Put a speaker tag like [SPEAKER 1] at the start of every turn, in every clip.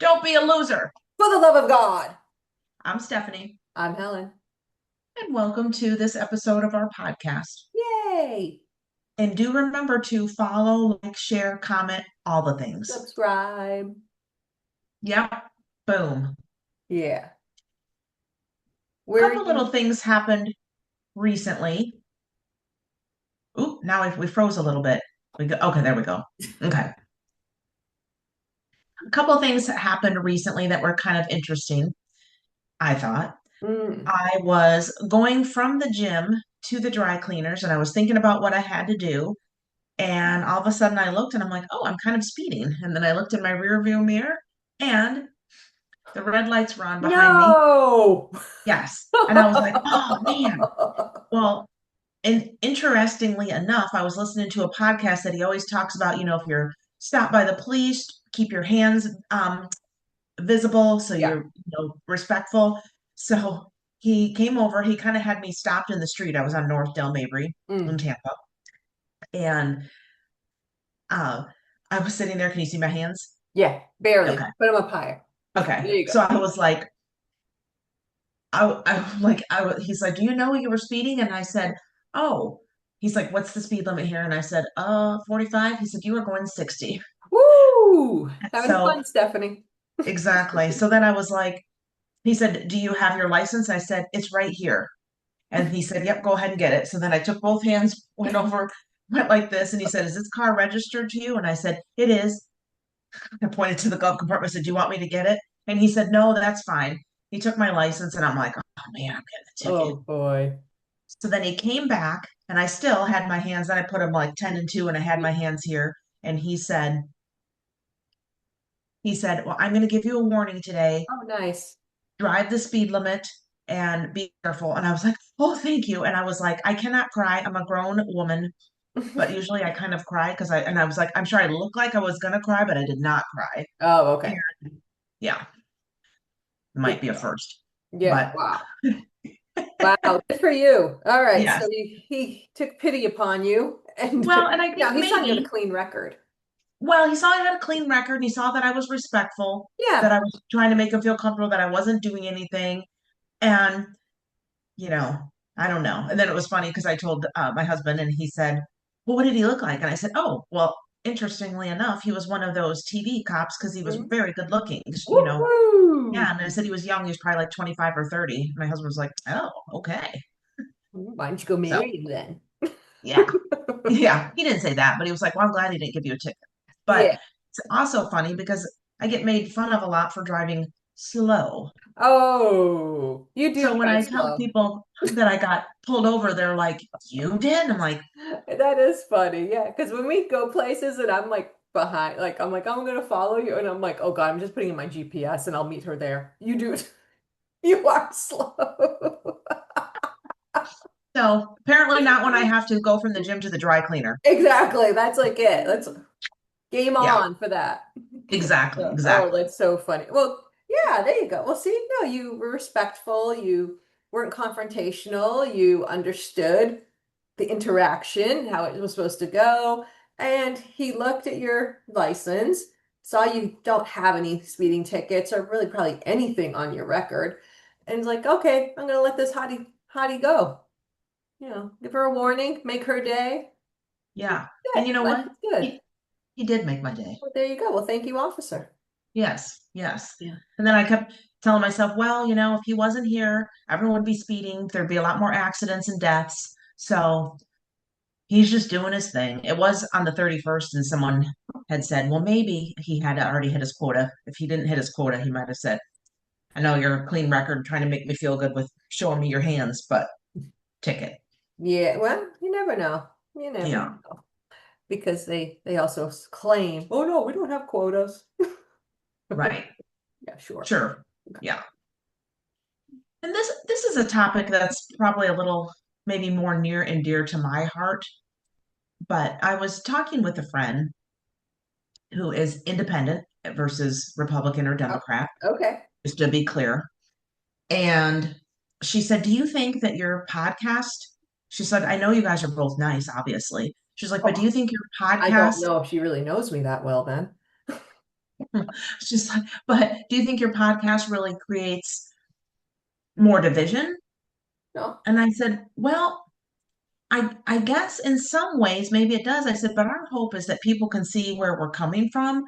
[SPEAKER 1] Don't be a loser.
[SPEAKER 2] For the love of God.
[SPEAKER 1] I'm Stephanie,
[SPEAKER 2] I'm Helen.
[SPEAKER 1] and welcome to this episode of our podcast.
[SPEAKER 2] Yay.
[SPEAKER 1] And do remember to follow, like, share, comment, all the things.
[SPEAKER 2] Subscribe.
[SPEAKER 1] Yep. Boom.
[SPEAKER 2] Yeah.
[SPEAKER 1] A
[SPEAKER 2] Where are
[SPEAKER 1] couple little
[SPEAKER 2] you?
[SPEAKER 1] things happened recently. Oop, now we froze a little bit. Okay, there we go. Okay. A couple things happened recently that were kind of interesting, I thought.
[SPEAKER 2] Mm.
[SPEAKER 1] I was going from the gym to the dry cleaners and I was thinking about what I had to do. And all of a sudden I looked and I'm like, oh, I'm kind of speeding. And then I looked in my rear view mirror and the red lights were on behind me.
[SPEAKER 2] No.
[SPEAKER 1] Yes. And I was like, oh man. Well, and interestingly enough, I was listening to a podcast that he always talks about, if you're stopped by the police, keep your hands visible so
[SPEAKER 2] Yeah.
[SPEAKER 1] you're, respectful. So he came over, he kind of had me stopped in the street. I was on North Del Mabry in
[SPEAKER 2] Mm.
[SPEAKER 1] Tampa. And uh, I was sitting there. Can you see my hands?
[SPEAKER 2] Yeah. Barely.
[SPEAKER 1] Okay.
[SPEAKER 2] Put them up higher.
[SPEAKER 1] Okay.
[SPEAKER 2] There you go.
[SPEAKER 1] So I was like, he's like, do you know you were speeding? And I said, oh, he's like, what's the speed limit here? And I said, 45. He said, you were going 60.
[SPEAKER 2] Woo. Having
[SPEAKER 1] So
[SPEAKER 2] fun, Stephanie.
[SPEAKER 1] exactly. So then I was like, he said, do you have your license? I said, it's right here. And he said, yep, go ahead and get it. So then I took both hands, went over, went like this. And he said, is this car registered to you? And I said, it is. I pointed to the glove compartment. I said, do you want me to get it? And he said, no, that's fine. He took my license and I'm like, oh man, I'm getting a ticket.
[SPEAKER 2] Oh boy.
[SPEAKER 1] So then he came back and I still had my hands, and I put them like 10 and 2 and I had my hands here. And he said, well, I'm going to give you a warning today.
[SPEAKER 2] Oh, nice.
[SPEAKER 1] Drive the speed limit and be careful. And I was like, oh, thank you. And I was like, I cannot cry. I'm a grown woman, but usually I kind of cry and I was like, I'm sure I looked like I was going to cry, but I did not cry.
[SPEAKER 2] Oh,
[SPEAKER 1] And
[SPEAKER 2] okay.
[SPEAKER 1] yeah,
[SPEAKER 2] Good
[SPEAKER 1] might be a
[SPEAKER 2] job.
[SPEAKER 1] first,
[SPEAKER 2] Yeah.
[SPEAKER 1] but
[SPEAKER 2] Wow. Wow. Good for you. All right. So
[SPEAKER 1] yes.
[SPEAKER 2] he took pity upon you and
[SPEAKER 1] Well, and I
[SPEAKER 2] now
[SPEAKER 1] think
[SPEAKER 2] he saw you had a
[SPEAKER 1] maybe,
[SPEAKER 2] clean record.
[SPEAKER 1] well, he saw I had a clean record and he saw that I was respectful, that
[SPEAKER 2] Yeah.
[SPEAKER 1] I was trying to make him feel comfortable, that I wasn't doing anything. And, you know, I don't know. And then it was funny because I told my husband and he said, well, what did he look like? And I said, oh, well, interestingly enough, he was one of those TV cops because he was
[SPEAKER 2] Mhm.
[SPEAKER 1] very good looking.
[SPEAKER 2] Woo-hoo!
[SPEAKER 1] Yeah. And I said he was young. He was probably like 25 or 30. My husband was like, oh, okay.
[SPEAKER 2] Why don't you go
[SPEAKER 1] So,
[SPEAKER 2] marry him then?
[SPEAKER 1] yeah. Yeah. He didn't say that, but he was like, well, I'm glad he didn't give you a ticket. But
[SPEAKER 2] Yeah.
[SPEAKER 1] it's also funny because I get made fun of a lot for driving slow.
[SPEAKER 2] Oh, you do
[SPEAKER 1] So when
[SPEAKER 2] drive
[SPEAKER 1] I tell
[SPEAKER 2] slow.
[SPEAKER 1] people that I got pulled over, they're like, you did? I'm like,
[SPEAKER 2] That is funny. Yeah. Because when we go places and I'm like behind, like I'm like, I'm gonna follow you. And I'm like, oh God, I'm just putting in my GPS and I'll meet her there. You do. You are slow.
[SPEAKER 1] so apparently not when I have to go from the gym to the dry cleaner.
[SPEAKER 2] Exactly. That's like it. That's game
[SPEAKER 1] Yeah,
[SPEAKER 2] on for that.
[SPEAKER 1] exactly,
[SPEAKER 2] Oh,
[SPEAKER 1] exactly.
[SPEAKER 2] that's so funny. Well, yeah, there you go. Well, see, no, you were respectful. You weren't confrontational. You understood the interaction, how it was supposed to go. And he looked at your license, saw you don't have any speeding tickets or really probably anything on your record, and was like, okay, I'm gonna let this hottie go. Give her a warning, make her day.
[SPEAKER 1] Yeah. And
[SPEAKER 2] Good.
[SPEAKER 1] you know
[SPEAKER 2] Life
[SPEAKER 1] what?
[SPEAKER 2] is good.
[SPEAKER 1] He did make my day.
[SPEAKER 2] Well, there you go. Well, thank you, officer.
[SPEAKER 1] Yes, yes.
[SPEAKER 2] Yeah.
[SPEAKER 1] And then I kept telling myself, well, if he wasn't here, everyone would be speeding. There'd be a lot more accidents and deaths. So he's just doing his thing. It was on the 31st, and someone had said, well, maybe he had already hit his quota. If he didn't hit his quota, he might have said, I know you're a clean record trying to make me feel good with showing me your hands, but ticket.
[SPEAKER 2] Yeah, well, you never know. You never
[SPEAKER 1] Yeah,
[SPEAKER 2] know. Because they also claim, oh no, we don't have quotas.
[SPEAKER 1] right.
[SPEAKER 2] Yeah, sure.
[SPEAKER 1] Sure. Yeah. And this is a topic that's probably a little maybe more near and dear to my heart, but I was talking with a friend who is independent versus Republican or
[SPEAKER 2] Oh,
[SPEAKER 1] Democrat,
[SPEAKER 2] okay.
[SPEAKER 1] just to be clear. And she said, do you think that your podcast, she said, I know you guys are both nice, obviously. She's like, but do
[SPEAKER 2] Oh,
[SPEAKER 1] you think your
[SPEAKER 2] I don't
[SPEAKER 1] podcast,
[SPEAKER 2] know if she really knows me that well then.
[SPEAKER 1] It's just like, but do you think your podcast really creates more division?
[SPEAKER 2] No.
[SPEAKER 1] And I said, well, I guess in some ways maybe it does. I said, but our hope is that people can see where we're coming from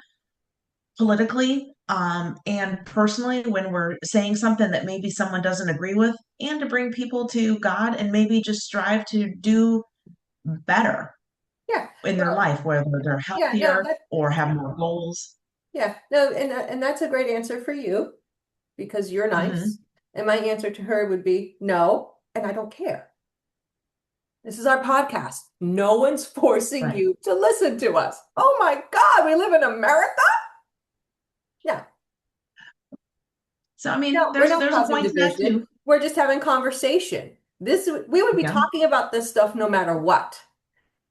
[SPEAKER 1] politically, and personally when we're saying something that maybe someone doesn't agree with, and to bring people to God and maybe just strive to do better
[SPEAKER 2] Yeah.
[SPEAKER 1] in their
[SPEAKER 2] Well,
[SPEAKER 1] life, whether they're
[SPEAKER 2] yeah, no,
[SPEAKER 1] healthier or have more goals.
[SPEAKER 2] yeah, no, and that's a great answer for you because you're
[SPEAKER 1] Hmm.
[SPEAKER 2] nice. And my answer to her would be no, and I don't care. This is our podcast. No one's forcing
[SPEAKER 1] Right.
[SPEAKER 2] you to listen to us. Oh my God, we live in America? Yeah.
[SPEAKER 1] So I mean,
[SPEAKER 2] No, we're not
[SPEAKER 1] there's a
[SPEAKER 2] causing
[SPEAKER 1] point to that
[SPEAKER 2] division.
[SPEAKER 1] too.
[SPEAKER 2] We're just having conversation. This we would be
[SPEAKER 1] Yeah.
[SPEAKER 2] talking about this stuff no matter what.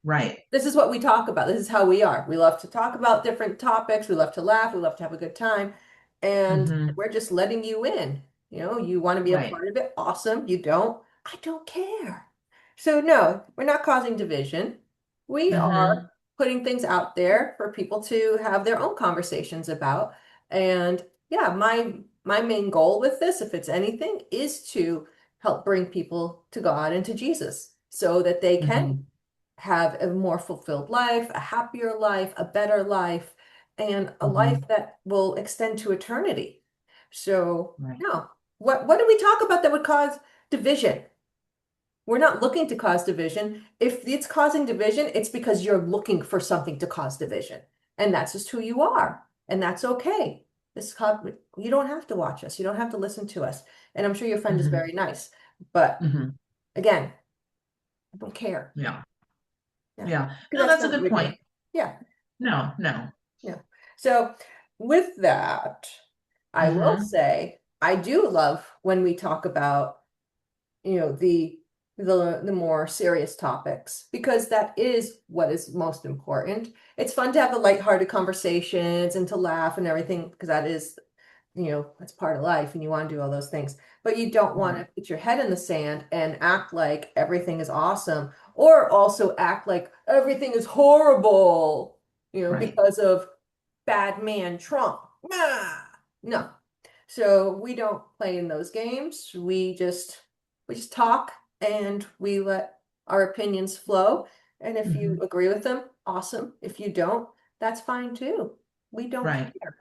[SPEAKER 1] Right.
[SPEAKER 2] This is what we talk about. This is how we are. We love to talk about different topics. We love to laugh. We love to have a good time. And
[SPEAKER 1] Hmm.
[SPEAKER 2] we're just letting you in. You want to be a
[SPEAKER 1] Right.
[SPEAKER 2] part of it. Awesome. You don't. I don't care. So, no, we're not causing division. We are
[SPEAKER 1] Hmm.
[SPEAKER 2] putting things out there for people to have their own conversations about. And yeah, my main goal with this, if it's anything, is to help bring people to God and to Jesus so that they can
[SPEAKER 1] Hmm.
[SPEAKER 2] have a more fulfilled life, a happier life, a better life, and a life
[SPEAKER 1] Hmm.
[SPEAKER 2] that will extend to eternity. So,
[SPEAKER 1] Right.
[SPEAKER 2] no. What do we talk about that would cause division? We're not looking to cause division. If it's causing division, it's because you're looking for something to cause division. And that's just who you are. And that's okay. You don't have to watch us. You don't have to listen to us. And I'm sure your friend is
[SPEAKER 1] Hmm.
[SPEAKER 2] very nice. But
[SPEAKER 1] Hmm.
[SPEAKER 2] again, I don't care.
[SPEAKER 1] Yeah.
[SPEAKER 2] Yeah.
[SPEAKER 1] Yeah.
[SPEAKER 2] Because
[SPEAKER 1] No,
[SPEAKER 2] that's
[SPEAKER 1] that's a
[SPEAKER 2] not what
[SPEAKER 1] good
[SPEAKER 2] we do.
[SPEAKER 1] point.
[SPEAKER 2] Yeah.
[SPEAKER 1] No, no.
[SPEAKER 2] Yeah. So with that, I will
[SPEAKER 1] Hmm.
[SPEAKER 2] say I do love when we talk about, the more serious topics because that is what is most important. It's fun to have the lighthearted conversations and to laugh and everything because that is, that's part of life and you want to do all those things. But you don't want
[SPEAKER 1] Right.
[SPEAKER 2] to put your head in the sand and act like everything is awesome or also act like everything is horrible,
[SPEAKER 1] Right.
[SPEAKER 2] because of bad man Trump. Ah, no. So we don't play in those games. We just talk and we let our opinions flow. And if you
[SPEAKER 1] Hmm.
[SPEAKER 2] agree with them, awesome. If you don't, that's fine too. We don't
[SPEAKER 1] Right.
[SPEAKER 2] care.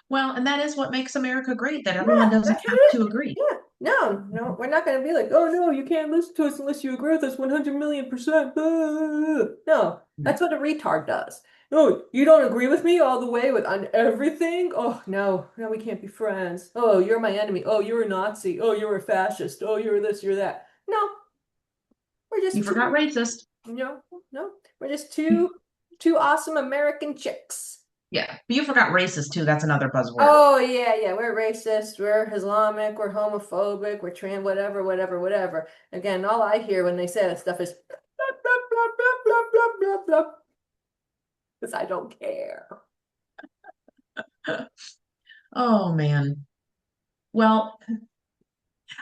[SPEAKER 1] Well, and that is what makes America great, that everyone
[SPEAKER 2] Yeah,
[SPEAKER 1] doesn't
[SPEAKER 2] that's
[SPEAKER 1] have
[SPEAKER 2] it.
[SPEAKER 1] to agree.
[SPEAKER 2] Yeah. No, no, we're not going to be like, oh no, you can't listen to us unless you agree with us 100,000,000%. No,
[SPEAKER 1] No.
[SPEAKER 2] that's what a retard does. No, you don't agree with me all the way with on everything? Oh no, no, we can't be friends. Oh, you're my enemy. Oh, you're a Nazi. Oh, you're a fascist. Oh, you're this, you're that. No, we're
[SPEAKER 1] You
[SPEAKER 2] just
[SPEAKER 1] forgot
[SPEAKER 2] two,
[SPEAKER 1] racist.
[SPEAKER 2] no, no, we're just two awesome American chicks.
[SPEAKER 1] Yeah. But you forgot racist too. That's another buzzword.
[SPEAKER 2] Oh yeah, yeah, we're racist, we're Islamic, we're homophobic, we're trans, whatever, whatever, whatever. Again, all I hear when they say that stuff is blah, blah, blah, blah, blah, blah, blah, blah, because I don't care.
[SPEAKER 1] Oh man. Well,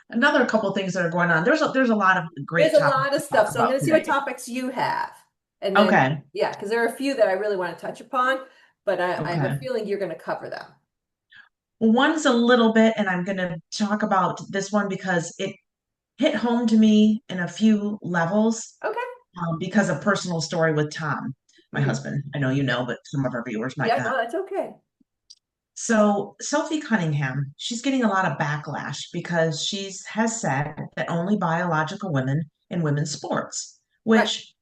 [SPEAKER 1] another couple things that are going on. There's a lot of
[SPEAKER 2] There's
[SPEAKER 1] great
[SPEAKER 2] a
[SPEAKER 1] topics
[SPEAKER 2] lot of
[SPEAKER 1] to talk
[SPEAKER 2] stuff, so I'm
[SPEAKER 1] about
[SPEAKER 2] going to see what
[SPEAKER 1] today.
[SPEAKER 2] topics you have, and then
[SPEAKER 1] Okay.
[SPEAKER 2] yeah, because there are a few that I really want to touch upon, but I have a
[SPEAKER 1] Okay.
[SPEAKER 2] feeling you're going to cover them.
[SPEAKER 1] Well, one's a little bit, and I'm going to talk about this one because it hit home to me in a few levels,
[SPEAKER 2] Okay.
[SPEAKER 1] because of personal story with Tom, my
[SPEAKER 2] Hmm.
[SPEAKER 1] husband. I know you know, but some of our viewers might
[SPEAKER 2] Yeah,
[SPEAKER 1] not.
[SPEAKER 2] no, that's okay.
[SPEAKER 1] So Sophie Cunningham, she's getting a lot of backlash because she's has said that only biological women in women's sports,
[SPEAKER 2] Right.
[SPEAKER 1] which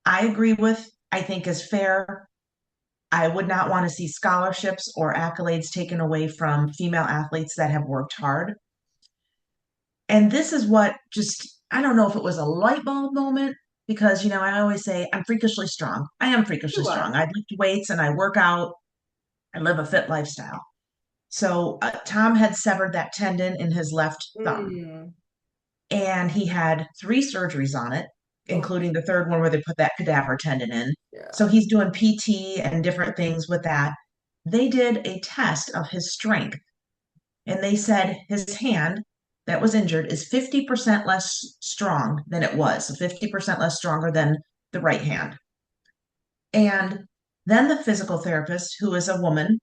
[SPEAKER 1] I agree with, I think is fair. I would not want to see scholarships or accolades taken away from female athletes that have worked hard. And this is what just, I don't know if it was a light bulb moment because, I always say I'm freakishly strong. I am freakishly
[SPEAKER 2] You
[SPEAKER 1] strong.
[SPEAKER 2] are.
[SPEAKER 1] I lift weights and I work out. I live a fit lifestyle. So Tom had severed that tendon in his left thumb,
[SPEAKER 2] Mm.
[SPEAKER 1] and he had three surgeries on it,
[SPEAKER 2] Oh,
[SPEAKER 1] including the third one where they put that cadaver tendon in. So
[SPEAKER 2] yeah.
[SPEAKER 1] he's doing PT and different things with that. They did a test of his strength, and they said his hand that was injured is 50% less strong than it was, so 50% less stronger than the right hand. And then the physical therapist, who is a woman,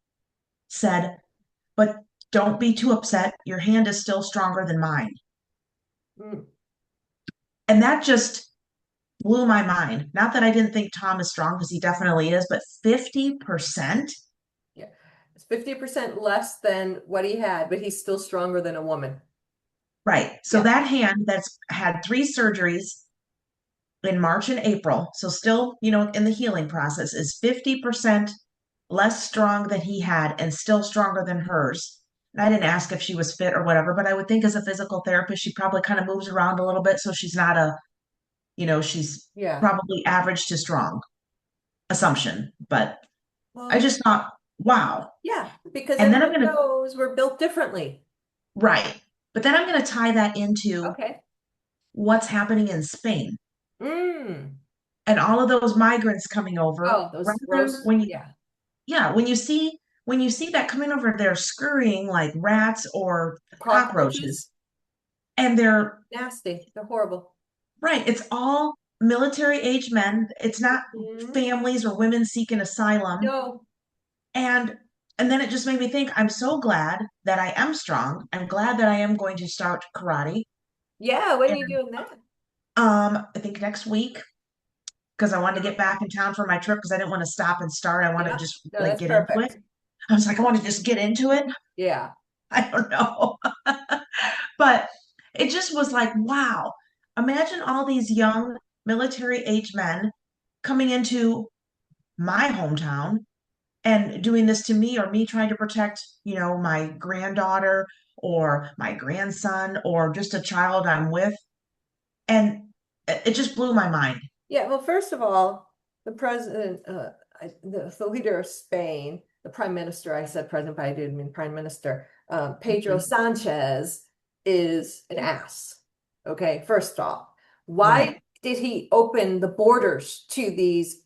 [SPEAKER 1] said, but don't be too upset. Your hand is still stronger than mine.
[SPEAKER 2] Mm.
[SPEAKER 1] And that just blew my mind. Not that I didn't think Tom is strong, because he definitely is, but 50%?
[SPEAKER 2] Yeah. It's 50% less than what he had, but he's still stronger than a woman.
[SPEAKER 1] Right. So
[SPEAKER 2] Yeah.
[SPEAKER 1] that hand that's had three surgeries in March and April, so still, in the healing process, is 50% less strong than he had and still stronger than hers. And I didn't ask if she was fit or whatever, but I would think as a physical therapist, she probably kind of moves around a little bit. So she's not she's
[SPEAKER 2] Yeah.
[SPEAKER 1] probably average to strong assumption. But I
[SPEAKER 2] Well,
[SPEAKER 1] just thought, wow.
[SPEAKER 2] yeah, because
[SPEAKER 1] And then I'm
[SPEAKER 2] everyone
[SPEAKER 1] going to,
[SPEAKER 2] knows we're built differently.
[SPEAKER 1] right. But then I'm going to tie that into
[SPEAKER 2] Okay.
[SPEAKER 1] what's happening in Spain
[SPEAKER 2] Mm.
[SPEAKER 1] and all of those migrants coming over.
[SPEAKER 2] Oh, those
[SPEAKER 1] Rather,
[SPEAKER 2] gross. Yeah.
[SPEAKER 1] yeah, when you see that coming over, they're scurrying like rats or cockroaches,
[SPEAKER 2] Cockroaches.
[SPEAKER 1] and they're
[SPEAKER 2] Nasty. They're horrible.
[SPEAKER 1] right. It's all military age men. It's not
[SPEAKER 2] Mhm.
[SPEAKER 1] families or women seeking asylum.
[SPEAKER 2] No.
[SPEAKER 1] And and then it just made me think, I'm so glad that I am strong. I'm glad that I am going to start karate.
[SPEAKER 2] Yeah, when are you
[SPEAKER 1] And
[SPEAKER 2] doing that?
[SPEAKER 1] I think next week, because I wanted to get back in town for my trip, because I didn't want to stop and start. I wanted to
[SPEAKER 2] Yeah.
[SPEAKER 1] just
[SPEAKER 2] No,
[SPEAKER 1] like
[SPEAKER 2] that's
[SPEAKER 1] get into it.
[SPEAKER 2] perfect.
[SPEAKER 1] I was like, I want to just get into it.
[SPEAKER 2] Yeah.
[SPEAKER 1] I don't know. But it just was like, wow. Imagine all these young military age men coming into my hometown and doing this to me, or me trying to protect, my granddaughter or my grandson or just a child I'm with. And it just blew my mind.
[SPEAKER 2] Yeah, well, first of all, the president, the leader of Spain, the prime minister, I said president, but I didn't mean prime minister, Pedro
[SPEAKER 1] Mhm.
[SPEAKER 2] Sanchez is an ass. Okay, first off, why
[SPEAKER 1] Right,
[SPEAKER 2] did he open the borders to these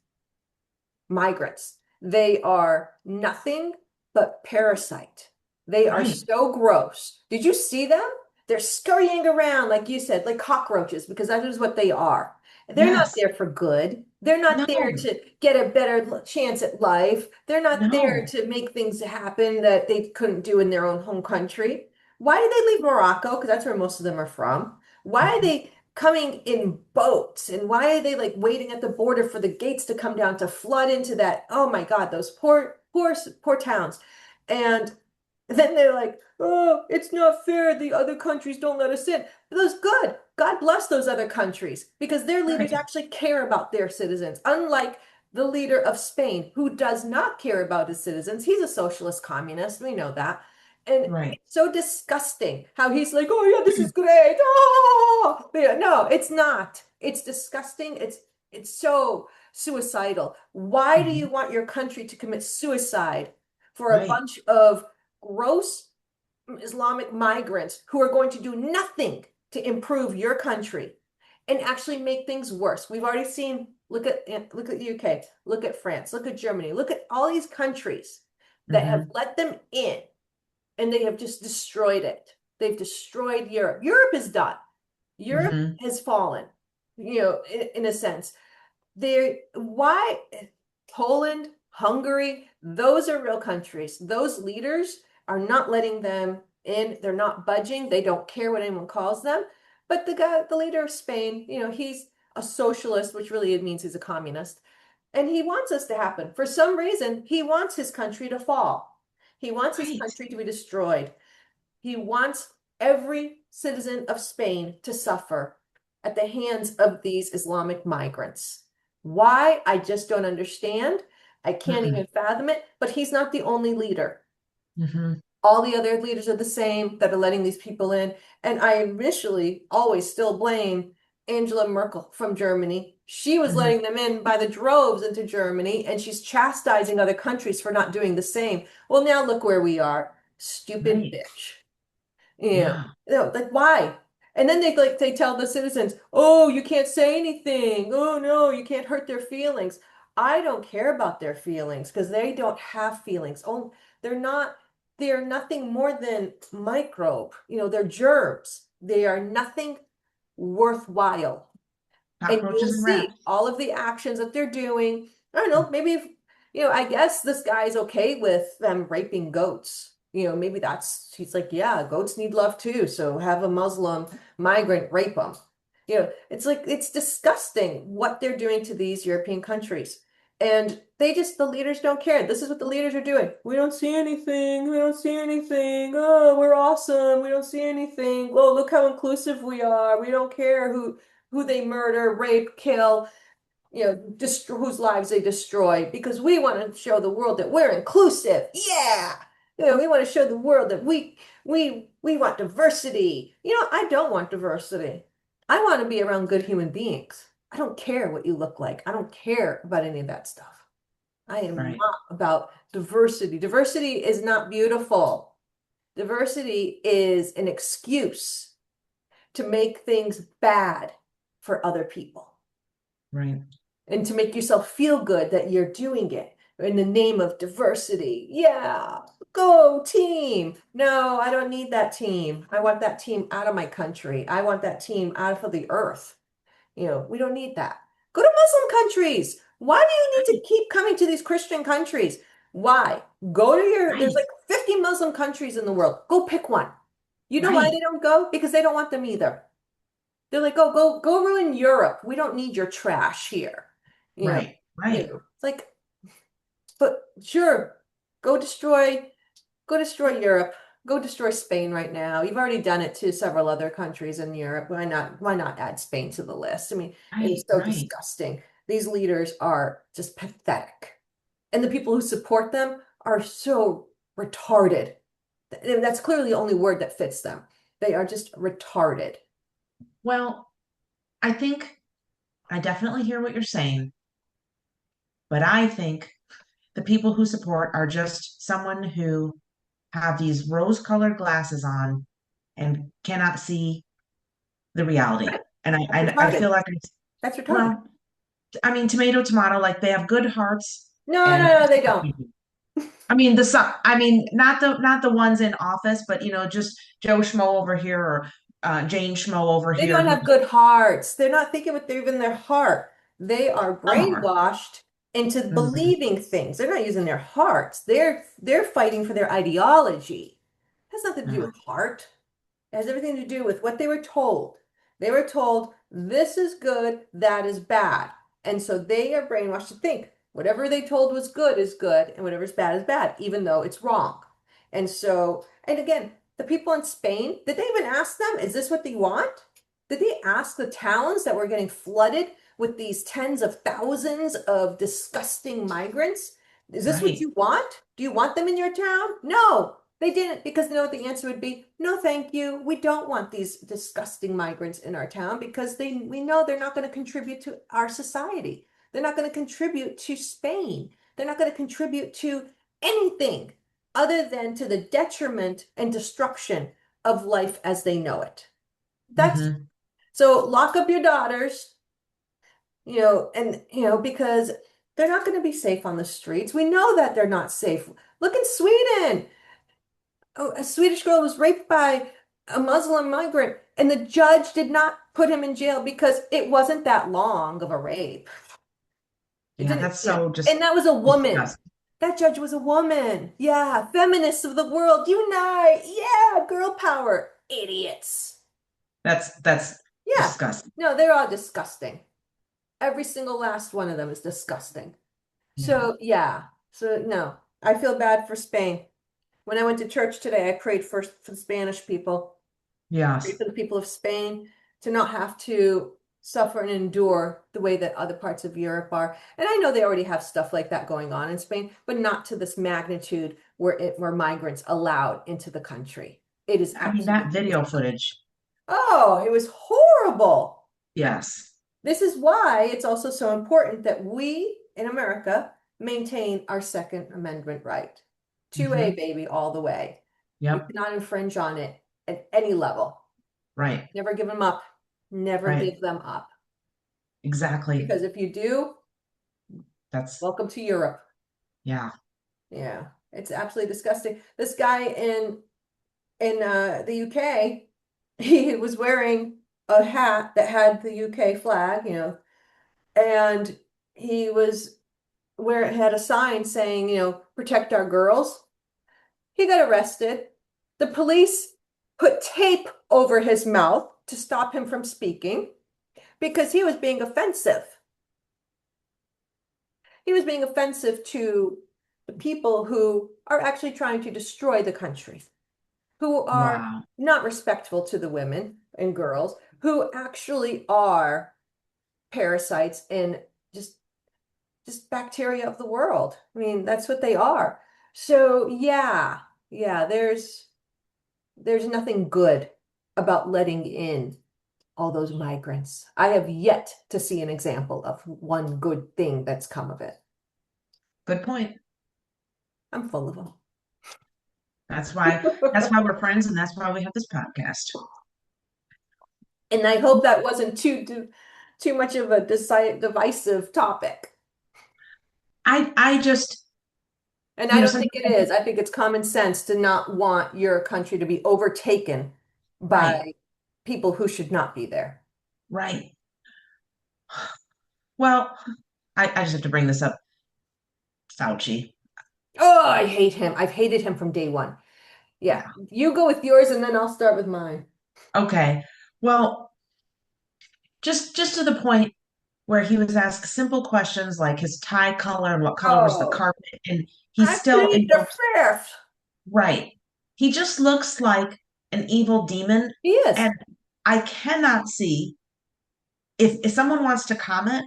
[SPEAKER 2] migrants? They are nothing but parasite. They are
[SPEAKER 1] right.
[SPEAKER 2] so gross. Did you see them? They're scurrying around, like you said, like cockroaches, because that is what they are. They're not
[SPEAKER 1] Yes.
[SPEAKER 2] there for good. They're not
[SPEAKER 1] No,
[SPEAKER 2] there to get a better chance at life. They're not there
[SPEAKER 1] no.
[SPEAKER 2] to make things happen that they couldn't do in their own home country. Why did they leave Morocco? Because that's where most of them are from. Why are
[SPEAKER 1] Mhm.
[SPEAKER 2] they coming in boats, and why are they like waiting at the border for the gates to come down to flood into that? Oh my God, those poor towns. And then they're like, oh, it's not fair, the other countries don't let us in. Those good, God bless those other countries, because their leaders
[SPEAKER 1] Right,
[SPEAKER 2] actually care about their citizens, unlike the leader of Spain, who does not care about his citizens. He's a socialist communist, we know that. And
[SPEAKER 1] right.
[SPEAKER 2] it's so disgusting how he's like, oh yeah, this is great. Oh, yeah, no, it's not. It's disgusting. It's so suicidal. Why do you
[SPEAKER 1] Mhm.
[SPEAKER 2] want your country to commit suicide for a
[SPEAKER 1] Right,
[SPEAKER 2] bunch of gross Islamic migrants who are going to do nothing to improve your country and actually make things worse? We've already seen, look at the UK, look at France, look at Germany, look at all these countries that have
[SPEAKER 1] hmm,
[SPEAKER 2] let them in, and they have just destroyed it. They've destroyed Europe. Europe is done. Europe
[SPEAKER 1] hmm,
[SPEAKER 2] has fallen, in a sense. Why Poland, Hungary, those are real countries. Those leaders are not letting them in. They're not budging. They don't care what anyone calls them. But the leader of Spain, he's a socialist, which really means he's a communist. And he wants this to happen. For some reason, he wants his country to fall. He wants his
[SPEAKER 1] right.
[SPEAKER 2] country to be destroyed. He wants every citizen of Spain to suffer at the hands of these Islamic migrants. Why? I just don't understand. I can't
[SPEAKER 1] Mm-mm.
[SPEAKER 2] even fathom it, but he's not the only leader.
[SPEAKER 1] Hmm.
[SPEAKER 2] All the other leaders are the same that are letting these people in. And I initially always still blame Angela Merkel from Germany. She was
[SPEAKER 1] Hmm.
[SPEAKER 2] letting them in by the droves into Germany, and she's chastising other countries for not doing the same. Well, now look where we are. Stupid
[SPEAKER 1] Right.
[SPEAKER 2] bitch.
[SPEAKER 1] Yeah.
[SPEAKER 2] Like why? And then they tell the citizens, "Oh, you can't say anything. Oh no, you can't hurt their feelings." I don't care about their feelings because they don't have feelings. Oh, they're not, they're nothing more than microbe. They're germs. They are nothing worthwhile. And you'll
[SPEAKER 1] Cockroaches and
[SPEAKER 2] see
[SPEAKER 1] rats.
[SPEAKER 2] all of the actions that they're doing. I don't know, maybe I guess this guy's okay with them raping goats. Maybe he's like, yeah, goats need love too. So have a Muslim migrant rape them. It's like, it's disgusting what they're doing to these European countries. And the leaders don't care. This is what the leaders are doing. We don't see anything. We don't see anything. Oh, we're awesome. We don't see anything. Oh, look how inclusive we are. We don't care who they murder, rape, kill, destroy, whose lives they destroy, because we want to show the world that we're inclusive. Yeah. We want to show the world that we want diversity. I don't want diversity. I want to be around good human beings. I don't care what you look like. I don't care about any of that stuff. I am
[SPEAKER 1] Right,
[SPEAKER 2] not about diversity. Diversity is not beautiful. Diversity is an excuse to make things bad for other people
[SPEAKER 1] right,
[SPEAKER 2] and to make yourself feel good that you're doing it in the name of diversity. Yeah, go team. No, I don't need that team. I want that team out of my country. I want that team out of the earth. We don't need that. Go to Muslim countries. Why do you need to
[SPEAKER 1] right,
[SPEAKER 2] keep coming to these Christian countries? Why? Go to there's
[SPEAKER 1] right,
[SPEAKER 2] like 50 Muslim countries in the world. Go pick one. You know why they
[SPEAKER 1] right,
[SPEAKER 2] don't go? Because they don't want them either. They're like, oh, go ruin Europe. We don't need your trash here. You know,
[SPEAKER 1] right, right.
[SPEAKER 2] it's like, but sure, go destroy, go destroy Europe. Go destroy Spain right now. You've already done it to several other countries in Europe. Why not add Spain to the list? I mean, it is
[SPEAKER 1] Right,
[SPEAKER 2] so
[SPEAKER 1] right.
[SPEAKER 2] disgusting. These leaders are just pathetic. And the people who support them are so retarded. And that's clearly the only word that fits them. They are just retarded.
[SPEAKER 1] Well, I think I definitely hear what you're saying, but I think the people who support are just someone who have these rose-colored glasses on and cannot see the reality. And I,
[SPEAKER 2] That's
[SPEAKER 1] I, I
[SPEAKER 2] retarded.
[SPEAKER 1] feel like
[SPEAKER 2] That's retarded.
[SPEAKER 1] well, I mean, tomato, tomato, like they have good hearts
[SPEAKER 2] No,
[SPEAKER 1] and
[SPEAKER 2] no, no, they don't.
[SPEAKER 1] I mean the some I mean not the ones in office, but just Joe Schmo over here or Jane Schmo over
[SPEAKER 2] They
[SPEAKER 1] here
[SPEAKER 2] don't
[SPEAKER 1] who
[SPEAKER 2] have good hearts. They're not thinking with even their heart. They are
[SPEAKER 1] some are.
[SPEAKER 2] brainwashed into
[SPEAKER 1] Mhm.
[SPEAKER 2] believing things. They're not using their hearts. They're fighting for their ideology. It has nothing to do
[SPEAKER 1] Yeah.
[SPEAKER 2] with heart. It has everything to do with what they were told. They were told this is good, that is bad. And so they are brainwashed to think whatever they told was good is good and whatever's bad is bad, even though it's wrong. And so, and again, the people in Spain, did they even ask them, is this what they want? Did they ask the towns that were getting flooded with these tens of thousands of disgusting migrants? Is this what
[SPEAKER 1] Right.
[SPEAKER 2] you want? Do you want them in your town? No, they didn't, because you know what the answer would be? No, thank you. We don't want these disgusting migrants in our town because we know they're not going to contribute to our society. They're not going to contribute to Spain. They're not going to contribute to anything other than to the detriment and destruction of life as they know it. That's
[SPEAKER 1] Hmm.
[SPEAKER 2] so lock up your daughters, and because they're not going to be safe on the streets. We know that they're not safe. Look in Sweden. Oh, a Swedish girl was raped by a Muslim migrant, and the judge did not put him in jail because it wasn't that long of a rape. It
[SPEAKER 1] Yeah,
[SPEAKER 2] didn't,
[SPEAKER 1] that's so
[SPEAKER 2] and
[SPEAKER 1] just
[SPEAKER 2] that was a woman.
[SPEAKER 1] disgusting.
[SPEAKER 2] That judge was a woman. Yeah, feminists of the world, unite. Yeah, girl power. Idiots.
[SPEAKER 1] That's
[SPEAKER 2] Yeah.
[SPEAKER 1] disgusting.
[SPEAKER 2] No, they're all disgusting. Every single last one of them is disgusting.
[SPEAKER 1] Yeah.
[SPEAKER 2] So, yeah. So, no, I feel bad for Spain. When I went to church today, I prayed first for the Spanish people. Pray
[SPEAKER 1] Yes.
[SPEAKER 2] for the people of Spain to not have to suffer and endure the way that other parts of Europe are. And I know they already have stuff like that going on in Spain, but not to this magnitude where migrants allowed into the country. It is
[SPEAKER 1] I mean that
[SPEAKER 2] absolutely
[SPEAKER 1] video
[SPEAKER 2] disgusting.
[SPEAKER 1] footage.
[SPEAKER 2] Oh, it was horrible.
[SPEAKER 1] Yes.
[SPEAKER 2] This is why it's also so important that we in America maintain our Second Amendment right. 2A,
[SPEAKER 1] Hmm.
[SPEAKER 2] baby, all the way. You
[SPEAKER 1] Yep.
[SPEAKER 2] cannot infringe on it at any level.
[SPEAKER 1] Right.
[SPEAKER 2] Never give them up. Never
[SPEAKER 1] Right.
[SPEAKER 2] give them up.
[SPEAKER 1] Exactly.
[SPEAKER 2] Because if you do,
[SPEAKER 1] That's
[SPEAKER 2] welcome to Europe.
[SPEAKER 1] yeah.
[SPEAKER 2] Yeah, it's absolutely disgusting. This guy in the UK, he was wearing a hat that had the UK flag, and he was where it had a sign saying, protect our girls. He got arrested. The police put tape over his mouth to stop him from speaking because he was being offensive. He was being offensive to the people who are actually trying to destroy the country, who are
[SPEAKER 1] Wow.
[SPEAKER 2] not respectful to the women and girls, who actually are parasites and just just bacteria of the world. I mean, that's what they are. So yeah, there's nothing good about letting in all those migrants. I have yet to see an example of one good thing that's come of it.
[SPEAKER 1] Good point.
[SPEAKER 2] I'm full of them.
[SPEAKER 1] That's why that's why we're friends and that's why we have this podcast.
[SPEAKER 2] And I hope that wasn't too much of a divisive topic.
[SPEAKER 1] I just,
[SPEAKER 2] And I don't think
[SPEAKER 1] something
[SPEAKER 2] it is. I think it's common sense to not want your country to be overtaken
[SPEAKER 1] right,
[SPEAKER 2] by people who should not be there.
[SPEAKER 1] right. Well, I just have to bring this up. Fauci.
[SPEAKER 2] Oh, I hate him. I've hated him from day one. Yeah.
[SPEAKER 1] Yeah.
[SPEAKER 2] You go with yours and then I'll start with mine.
[SPEAKER 1] Okay. Well, just to the point where he was asked simple questions like his tie color and what color was the
[SPEAKER 2] Oh,
[SPEAKER 1] carpet, and he
[SPEAKER 2] I
[SPEAKER 1] still
[SPEAKER 2] plead the
[SPEAKER 1] invoked
[SPEAKER 2] fifth.
[SPEAKER 1] right. He just looks like an evil demon,
[SPEAKER 2] He is.
[SPEAKER 1] and I cannot see if someone wants to comment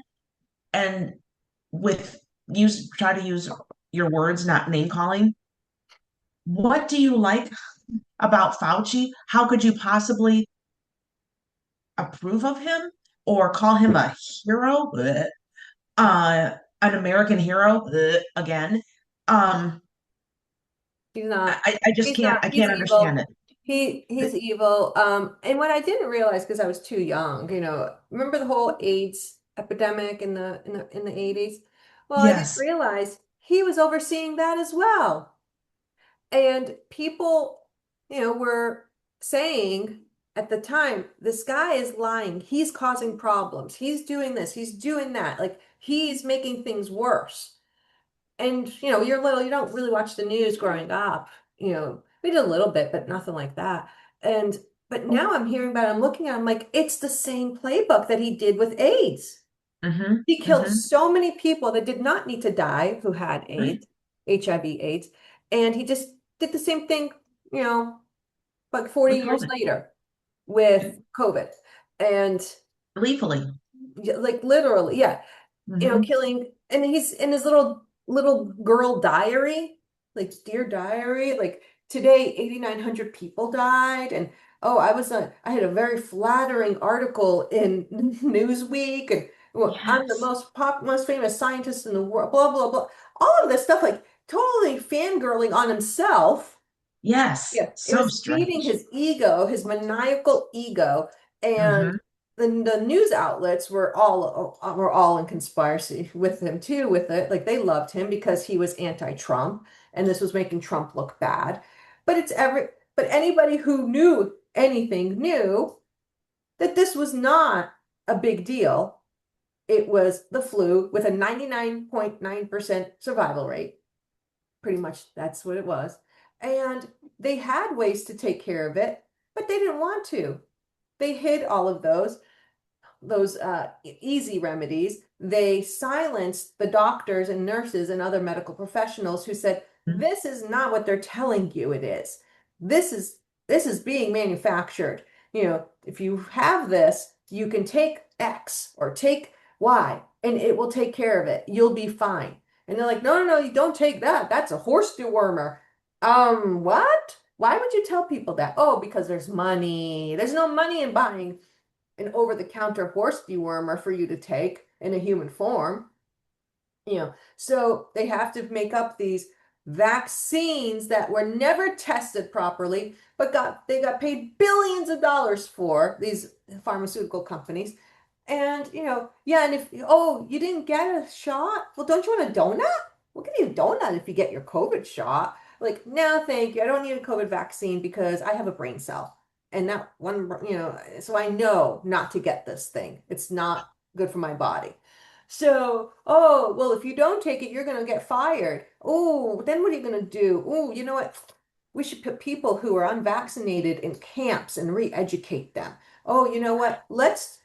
[SPEAKER 1] and with use try to use your words, not name calling. What do you like about Fauci? How could you possibly approve of him or call him a hero? Bleh. An American hero bleh, again. Um,
[SPEAKER 2] He's not.
[SPEAKER 1] I just
[SPEAKER 2] He's not.
[SPEAKER 1] I
[SPEAKER 2] He's
[SPEAKER 1] can't understand
[SPEAKER 2] evil.
[SPEAKER 1] it.
[SPEAKER 2] He's evil. And what I didn't realize because I was too young, remember the whole AIDS epidemic in the 80s? Well, I didn't
[SPEAKER 1] Yes.
[SPEAKER 2] realize he was overseeing that as well. And people, were saying at the time, this guy is lying. He's causing problems. He's doing this. He's doing that. Like he's making things worse. And you're little, you don't really watch the news growing up. We did a little bit, but nothing like that. And but now I'm hearing about it, I'm looking at him like it's the same playbook that he did with AIDS.
[SPEAKER 1] Mm-hmm.
[SPEAKER 2] He killed
[SPEAKER 1] Mm-hmm.
[SPEAKER 2] so many people that did not need to die who had
[SPEAKER 1] Right.
[SPEAKER 2] AIDS, HIV AIDS, and he just did the same thing, you know, like 40
[SPEAKER 1] With
[SPEAKER 2] years
[SPEAKER 1] COVID.
[SPEAKER 2] later with COVID. And
[SPEAKER 1] Gleefully.
[SPEAKER 2] like literally, yeah,
[SPEAKER 1] Mm-hmm.
[SPEAKER 2] killing, and he's in his little girl diary, like dear diary, like today 8,900 people died, and oh, I had a very flattering article in Newsweek, and well, I'm the
[SPEAKER 1] Yes.
[SPEAKER 2] most famous scientist in the world, blah blah blah, all of this stuff, like totally fangirling on himself.
[SPEAKER 1] Yes.
[SPEAKER 2] Yeah, it
[SPEAKER 1] So
[SPEAKER 2] was feeding
[SPEAKER 1] strange.
[SPEAKER 2] his ego, his maniacal ego, and
[SPEAKER 1] Mm-hmm.
[SPEAKER 2] the news outlets were all in conspiracy with him too, with it. Like they loved him because he was anti-Trump, and this was making Trump look bad. But anybody who knew anything knew that this was not a big deal. It was the flu with a 99.9% survival rate. Pretty much that's what it was. And they had ways to take care of it, but they didn't want to. They hid all of those easy remedies. They silenced the doctors and nurses and other medical professionals who said, this is not what they're telling you it is. This is being manufactured. If you have this, you can take X or take Y and it will take care of it. You'll be fine. And they're like, no, no, no, you don't take that. That's a horse dewormer. What? Why would you tell people that? Oh, because there's money. There's no money in buying an over-the-counter horse dewormer for you to take in a human form. So they have to make up these vaccines that were never tested properly, but they got paid billions of dollars for, these pharmaceutical companies. And yeah, and if oh, you didn't get a shot, well, don't you want a donut? We'll give you a donut if you get your COVID shot. Like, no, thank you. I don't need a COVID vaccine because I have a brain cell. And that one, so I know not to get this thing. It's not good for my body. So, oh, well, if you don't take it, you're going to get fired. Oh, then what are you going to do? Oh, you know what? We should put people who are unvaccinated in camps and re-educate them. Oh, you know what? Let's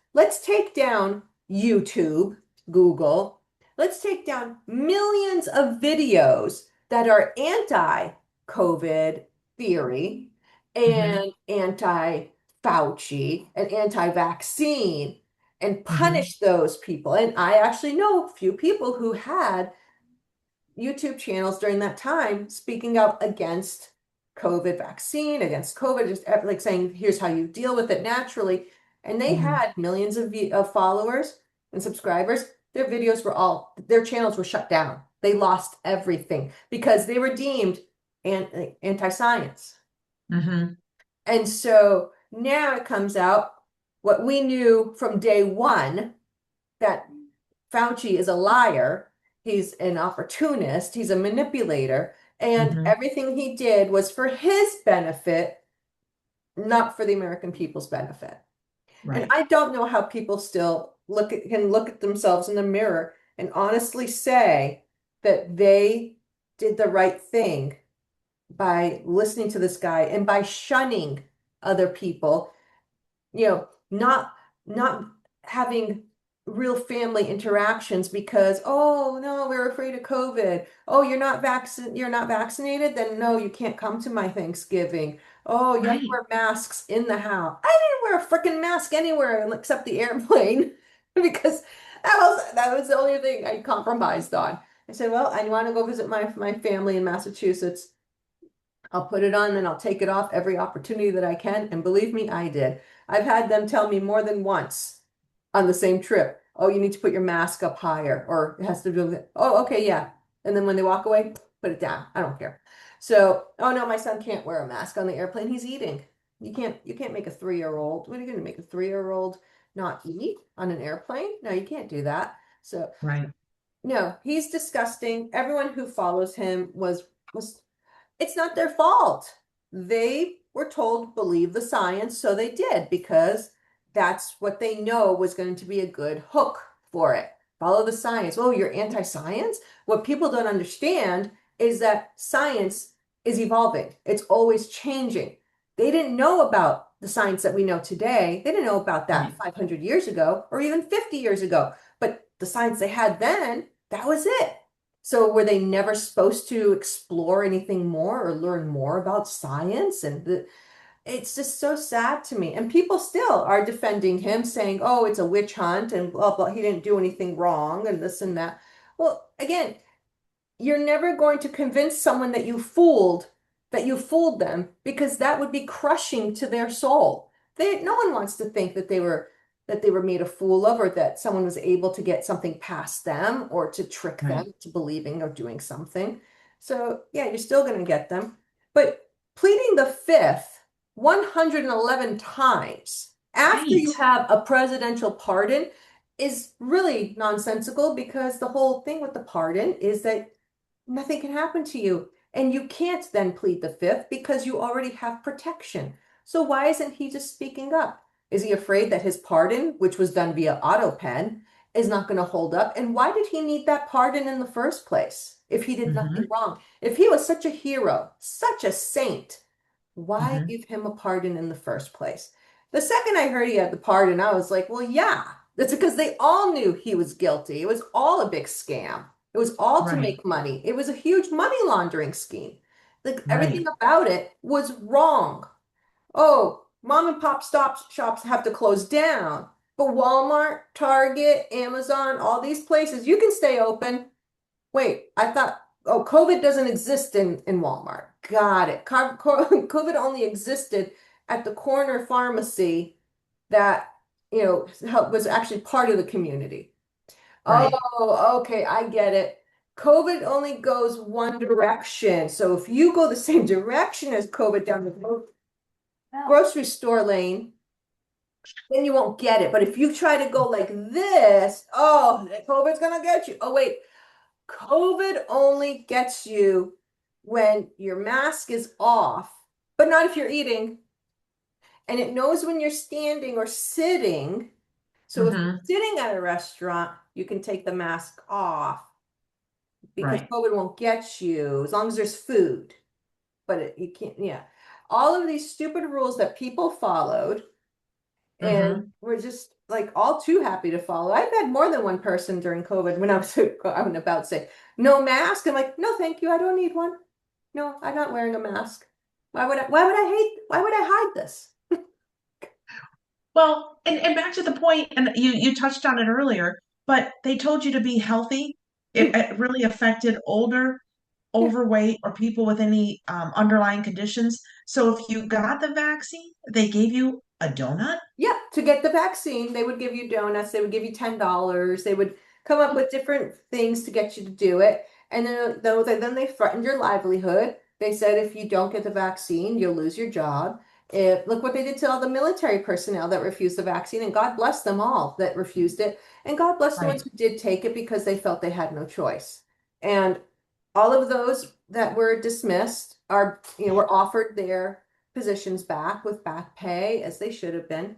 [SPEAKER 2] take down YouTube, Google. Let's take down millions of videos that are anti-COVID theory
[SPEAKER 1] Hmm.
[SPEAKER 2] and anti-Fauci and anti-vaccine and
[SPEAKER 1] Hmm.
[SPEAKER 2] punish those people. And I actually know a few people who had YouTube channels during that time speaking out against COVID vaccine, against COVID, just like saying, here's how you deal with it naturally. And they
[SPEAKER 1] Hmm.
[SPEAKER 2] had millions of followers and subscribers. Their channels were shut down. They lost everything because they were deemed anti-science.
[SPEAKER 1] Hmm.
[SPEAKER 2] And so now it comes out what we knew from day one, that Fauci is a liar. He's an opportunist. He's a manipulator. And
[SPEAKER 1] Hmm.
[SPEAKER 2] everything he did was for his benefit, not for the American people's benefit. And
[SPEAKER 1] Right.
[SPEAKER 2] I don't know how people still can look at themselves in the mirror and honestly say that they did the right thing by listening to this guy and by shunning other people, not having real family interactions because, oh no, we're afraid of COVID. Oh, you're not vaccinated, then no, you can't come to my Thanksgiving. Oh, you have to
[SPEAKER 1] Right.
[SPEAKER 2] wear masks in the house. I didn't wear a freaking mask anywhere except the airplane because that was the only thing I compromised on. I said, well, I want to go visit my family in Massachusetts. I'll put it on and I'll take it off every opportunity that I can. And believe me, I did. I've had them tell me more than once on the same trip, oh, you need to put your mask up higher, or it has to do with it. Oh, okay, yeah. And then when they walk away, put it down. I don't care. So, oh no, my son can't wear a mask on the airplane. He's eating. You can't make a 3-year-old. What are you going to make a 3-year-old not eat on an airplane? No, you can't do that. So,
[SPEAKER 1] Right.
[SPEAKER 2] no, he's disgusting. Everyone who follows him was it's not their fault. They were told believe the science, so they did because that's what they know was going to be a good hook for it. Follow the science. Oh, you're anti-science? What people don't understand is that science is evolving. It's always changing. They didn't know about the science that we know today. They didn't know about that
[SPEAKER 1] Right.
[SPEAKER 2] 500 years ago or even 50 years ago. But the science they had then, that was it. So were they never supposed to explore anything more or learn more about science? It's just so sad to me. And people still are defending him, saying, "Oh, it's a witch hunt and blah blah. He didn't do anything wrong and this and that." Well, again, you're never going to convince someone that you fooled them because that would be crushing to their soul. No one wants to think that they were made a fool of or that someone was able to get something past them or to trick
[SPEAKER 1] Right.
[SPEAKER 2] them to believing or doing something. So, yeah, you're still going to get them. But pleading the fifth 111 times after
[SPEAKER 1] Right.
[SPEAKER 2] you have a presidential pardon is really nonsensical because the whole thing with the pardon is that nothing can happen to you. And you can't then plead the fifth because you already have protection. So why isn't he just speaking up? Is he afraid that his pardon, which was done via auto pen, is not going to hold up? And why did he need that pardon in the first place if he did nothing
[SPEAKER 1] Hmm.
[SPEAKER 2] wrong? If he was such a hero, such a saint, why
[SPEAKER 1] Hmm.
[SPEAKER 2] give him a pardon in the first place? The second I heard he had the pardon, I was like, well, yeah, that's because they all knew he was guilty. It was all a big scam. It was all to
[SPEAKER 1] Right.
[SPEAKER 2] make money. It was a huge money laundering scheme. Like everything
[SPEAKER 1] Right.
[SPEAKER 2] about it was wrong. Oh, mom and pop stop shops have to close down. But Walmart, Target, Amazon, all these places, you can stay open. Wait, I thought, oh, COVID doesn't exist in Walmart. Got it. COVID only existed at the corner pharmacy that, was actually part of the community.
[SPEAKER 1] Right.
[SPEAKER 2] Oh, okay, I get it. COVID only goes one direction. So if you go the same direction as COVID down the grocery store lane, then you won't get it. But if you try to go like this, oh, COVID's gonna get you. Oh, wait, COVID only gets you when your mask is off, but not if you're eating. And it knows when you're standing or sitting. So if you're
[SPEAKER 1] Hmm.
[SPEAKER 2] sitting at a restaurant, you can take the mask off because
[SPEAKER 1] Right.
[SPEAKER 2] COVID won't get you as long as there's food. But you can't, yeah. All of these stupid rules that people followed, and
[SPEAKER 1] Hmm.
[SPEAKER 2] we're just like all too happy to follow. I've had more than one person during COVID when I was I'm about to say no mask. I'm like, no, thank you. I don't need one. No, I'm not wearing a mask. Why would I hide this?
[SPEAKER 1] Well, and back to the point, and you touched on it earlier, but they told you to be healthy. It really affected older,
[SPEAKER 2] Yeah.
[SPEAKER 1] overweight, or people with any underlying conditions. So if you got the vaccine, they gave you a donut.
[SPEAKER 2] Yeah, to get the vaccine, they would give you donuts, they would give you $10, they would come up with different things to get you to do it. And then they threatened your livelihood. They said if you don't get the vaccine, you'll lose your job. Look what they did to all the military personnel that refused the vaccine, and God bless them all that refused it. And God bless the ones
[SPEAKER 1] Right.
[SPEAKER 2] who did take it because they felt they had no choice. And all of those that were dismissed were offered their positions back with back pay as they should have been.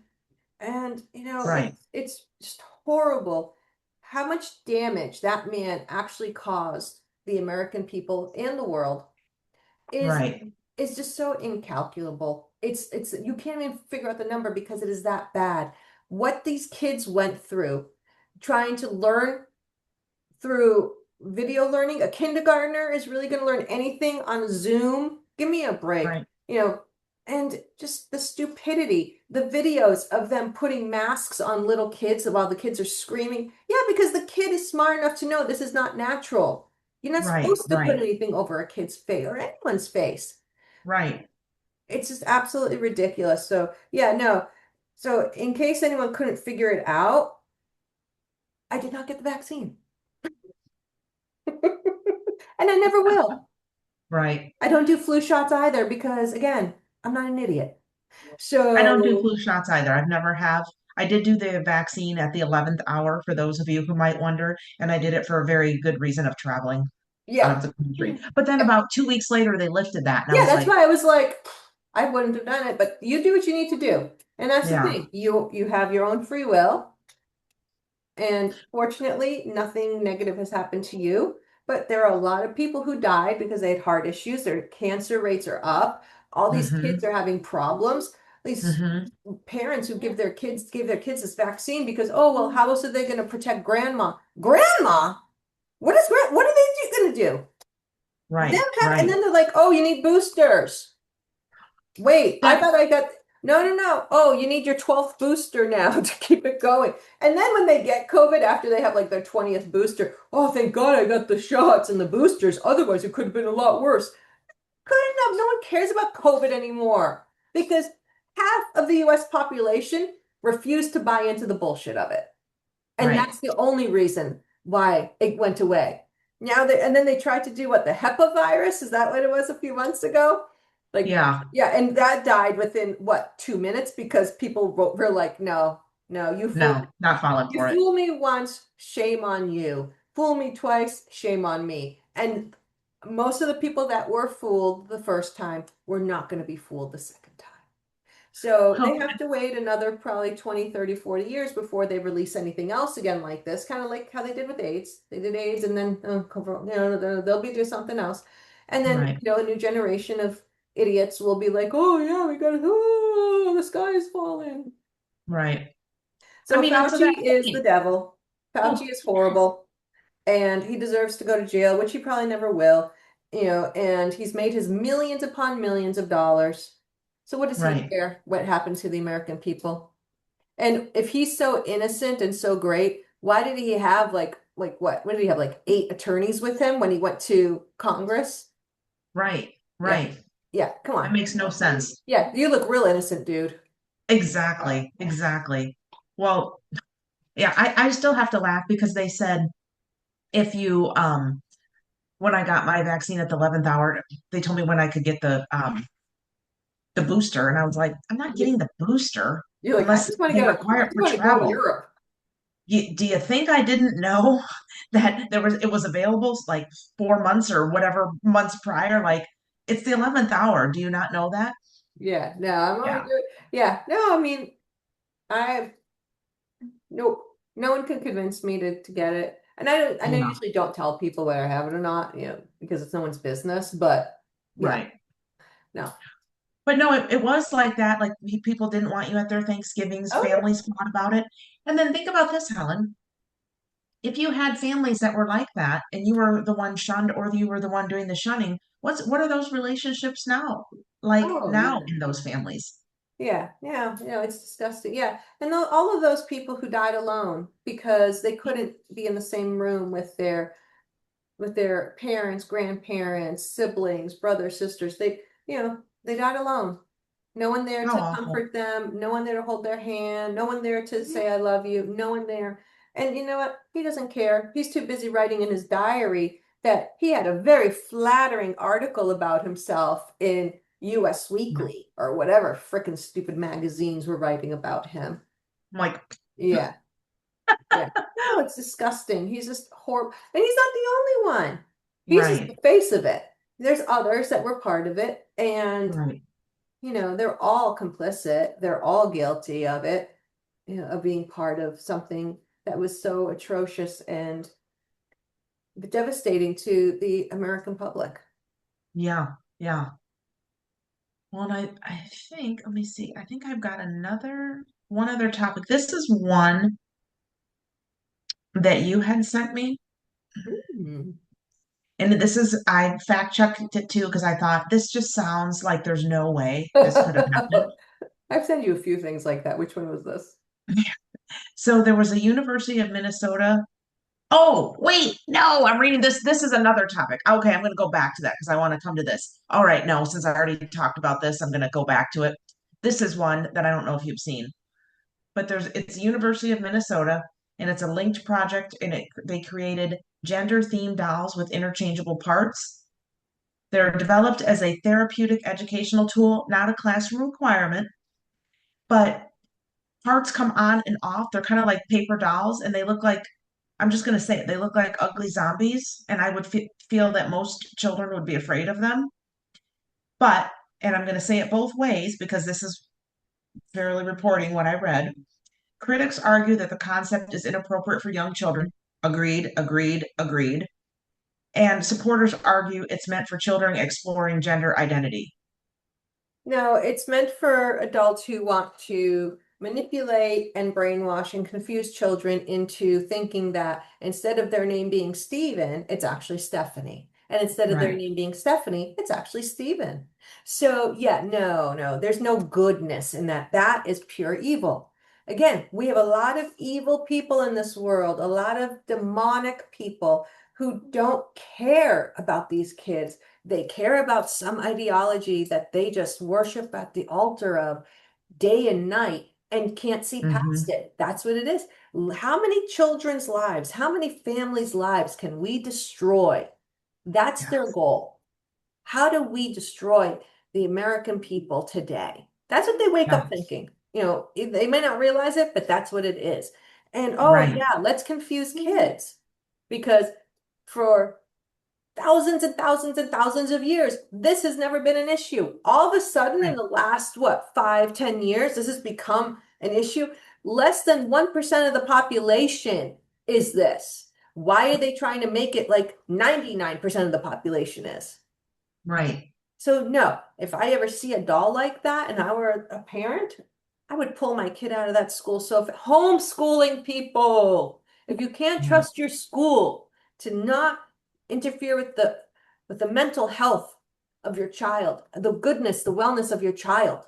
[SPEAKER 2] And
[SPEAKER 1] Right.
[SPEAKER 2] it's just horrible how much damage that man actually caused the American people and the world is
[SPEAKER 1] Right.
[SPEAKER 2] is just so incalculable. It's you can't even figure out the number because it is that bad. What these kids went through trying to learn through video learning. A kindergartner is really going to learn anything on Zoom. Give me a break.
[SPEAKER 1] Right.
[SPEAKER 2] And just the stupidity, the videos of them putting masks on little kids while the kids are screaming. Yeah, because the kid is smart enough to know this is not natural. You're not
[SPEAKER 1] Right.
[SPEAKER 2] supposed to put
[SPEAKER 1] Right.
[SPEAKER 2] anything over a kid's face or anyone's face.
[SPEAKER 1] Right.
[SPEAKER 2] It's just absolutely ridiculous. So, yeah, no. So, in case anyone couldn't figure it out, I did not get the vaccine. And I never will.
[SPEAKER 1] Right.
[SPEAKER 2] I don't do flu shots either because, again, I'm not an idiot.
[SPEAKER 1] I don't do
[SPEAKER 2] So,
[SPEAKER 1] flu shots either. I've never have. I did do the vaccine at the 11th hour for those of you who might wonder, and I did it for a very good reason of traveling out
[SPEAKER 2] yeah.
[SPEAKER 1] of the country. But then about 2 weeks later, they lifted that, and I
[SPEAKER 2] Yeah,
[SPEAKER 1] was
[SPEAKER 2] that's
[SPEAKER 1] like,
[SPEAKER 2] why I was like, I wouldn't have done it, but you do what you need to do. And that's the
[SPEAKER 1] yeah.
[SPEAKER 2] thing. You have your own free will. And fortunately, nothing negative has happened to you. But there are a lot of people who died because they had heart issues. Their cancer rates are up. All these kids
[SPEAKER 1] Mm-hmm.
[SPEAKER 2] are having problems. These
[SPEAKER 1] Mm-hmm.
[SPEAKER 2] parents who give their kids this vaccine because, oh, well, how else are they going to protect grandma? Grandma? What are they going to do?
[SPEAKER 1] Right.
[SPEAKER 2] And
[SPEAKER 1] Right.
[SPEAKER 2] then they're like, oh, you need boosters. Wait, I
[SPEAKER 1] That
[SPEAKER 2] thought I got, no, no, no. Oh, you need your 12th booster now to keep it going. And then when they get COVID after they have like their 20th booster, oh, thank God I got the shots and the boosters. Otherwise, it could have been a lot worse. Couldn't have. No one cares about COVID anymore because half of the US population refused to buy into the bullshit of it. And
[SPEAKER 1] right.
[SPEAKER 2] that's the only reason why it went away. And then they tried to do what, the HEPA virus? Is that what it was a few months ago? Like,
[SPEAKER 1] Yeah.
[SPEAKER 2] yeah, and that died within what, 2 minutes because people were like, no, no,
[SPEAKER 1] No, not falling
[SPEAKER 2] you
[SPEAKER 1] for it.
[SPEAKER 2] fool me once, shame on you. Fool me twice, shame on me. And most of the people that were fooled the first time were not going to be fooled the second time. So they
[SPEAKER 1] Okay.
[SPEAKER 2] have to wait another probably 20, 30, 40 years before they release anything else again like this, kind of like how they did with AIDS. They did AIDS and then they'll be doing something else. And then,
[SPEAKER 1] Right.
[SPEAKER 2] a new generation of idiots will be like, oh yeah, we got to, oh, the sky is falling.
[SPEAKER 1] Right. I
[SPEAKER 2] So
[SPEAKER 1] mean, and to that
[SPEAKER 2] Fauci is the
[SPEAKER 1] point.
[SPEAKER 2] devil.
[SPEAKER 1] Oh,
[SPEAKER 2] Fauci is horrible and he deserves to go to jail, which he probably never will, and he's made his millions upon millions of dollars. So what does he
[SPEAKER 1] right.
[SPEAKER 2] care what happened to the American people? And if he's so innocent and so great, why did he have like what did he have, like 8 attorneys with him when he went to Congress?
[SPEAKER 1] Right.
[SPEAKER 2] Yeah.
[SPEAKER 1] Right.
[SPEAKER 2] Yeah, come
[SPEAKER 1] That
[SPEAKER 2] on.
[SPEAKER 1] makes no sense.
[SPEAKER 2] Yeah, you look real innocent, dude.
[SPEAKER 1] Exactly. Exactly. Well, yeah, I still have to laugh because they said if you when I got my vaccine at the 11th hour, they told me when I could get the booster, and I was like, I'm not getting the booster
[SPEAKER 2] You're like,
[SPEAKER 1] unless they
[SPEAKER 2] I
[SPEAKER 1] require it
[SPEAKER 2] just
[SPEAKER 1] for
[SPEAKER 2] want to go to
[SPEAKER 1] travel.
[SPEAKER 2] Europe.
[SPEAKER 1] Do you think I didn't know that it was available like 4 months or whatever months prior? Like it's the 11th hour. Do you not know that?
[SPEAKER 2] Yeah, no, I'm only
[SPEAKER 1] Yeah.
[SPEAKER 2] good. Yeah, no, I mean, I Nope. No one can convince me to get it. And I
[SPEAKER 1] Yeah,
[SPEAKER 2] usually don't tell people whether I have it or not, because it's no one's business. But yeah,
[SPEAKER 1] right.
[SPEAKER 2] no.
[SPEAKER 1] But no, it was like that. Like people didn't want you at their Thanksgivings,
[SPEAKER 2] Oh yeah.
[SPEAKER 1] families fought about it. And then think about this, Helen. If you had families that were like that and you were the one shunned or you were the one doing the shunning, what are those relationships now like
[SPEAKER 2] Oh
[SPEAKER 1] now
[SPEAKER 2] yeah.
[SPEAKER 1] in those families?
[SPEAKER 2] Yeah, yeah, it's disgusting. Yeah. And all of those people who died alone because they couldn't be in the same room with their parents, grandparents, siblings, brothers, sisters. They died alone. No one there
[SPEAKER 1] How
[SPEAKER 2] to
[SPEAKER 1] awful.
[SPEAKER 2] comfort them, no one there to hold their hand, no one there to say I love you, no one there. And you know what? He doesn't care. He's too busy writing in his diary that he had a very flattering article about himself in US
[SPEAKER 1] Yeah.
[SPEAKER 2] Weekly or whatever frickin' stupid magazines were writing about him.
[SPEAKER 1] I'm like,
[SPEAKER 2] Yeah. Yeah. No, it's disgusting. He's just horrible. And he's not the only one. He's just the
[SPEAKER 1] right,
[SPEAKER 2] face of it. There's others that were part of it. And,
[SPEAKER 1] right.
[SPEAKER 2] they're all complicit. They're all guilty of it, of being part of something that was so atrocious and devastating to the American public.
[SPEAKER 1] Yeah, yeah. Well, and I think, let me see, I think I've got one other topic. This is one that you had sent me.
[SPEAKER 2] Hmm.
[SPEAKER 1] And I fact checked it too because I thought this just sounds like there's no way this could have happened.
[SPEAKER 2] I've sent you a few things like that. Which one was this?
[SPEAKER 1] So there was a University of Minnesota. Oh, wait, no, I'm reading this. This is another topic. Okay, I'm going to go back to that because I want to come to this. All right, no, since I already talked about this, I'm going to go back to it. This is one that I don't know if you've seen, but it's University of Minnesota and it's a linked project and they created gender themed dolls with interchangeable parts. They're developed as a therapeutic educational tool, not a classroom requirement, but parts come on and off. They're kind of like paper dolls, and they look like, I'm just going to say it, they look like ugly zombies. And I would feel that most children would be afraid of them. But, and I'm going to say it both ways because this is fairly reporting what I read. Critics argue that the concept is inappropriate for young children. Agreed, agreed, agreed. And supporters argue it's meant for children exploring gender identity.
[SPEAKER 2] No, it's meant for adults who want to manipulate and brainwash and confuse children into thinking that instead of their name being Stephen, it's actually Stephanie. And instead of their
[SPEAKER 1] Right,
[SPEAKER 2] name being Stephanie, it's actually Stephen. So, yeah, no, no, there's no goodness in that. That is pure evil. Again, we have a lot of evil people in this world, a lot of demonic people who don't care about these kids. They care about some ideology that they just worship at the altar of day and night and can't see past
[SPEAKER 1] hmm,
[SPEAKER 2] it. That's what it is. How many children's lives, how many families' lives can we destroy? That's
[SPEAKER 1] yeah,
[SPEAKER 2] their goal. How do we destroy the American people today? That's what they wake
[SPEAKER 1] yeah,
[SPEAKER 2] up thinking. They may not realize it, but that's what it is. And oh,
[SPEAKER 1] right,
[SPEAKER 2] yeah, let's confuse kids because for thousands and thousands and thousands of years. This has never been an issue. All of a sudden, in
[SPEAKER 1] right,
[SPEAKER 2] the last, what, 5, 10 years, this has become an issue. Less than 1% of the population is this. Why are they trying to make it like 99% of the population is?
[SPEAKER 1] right.
[SPEAKER 2] So no, if I ever see a doll like that and I were a parent, I would pull my kid out of that school. So if homeschooling people, if you can't
[SPEAKER 1] Yeah,
[SPEAKER 2] trust your school to not interfere with the mental health of your child, the goodness, the wellness of your child,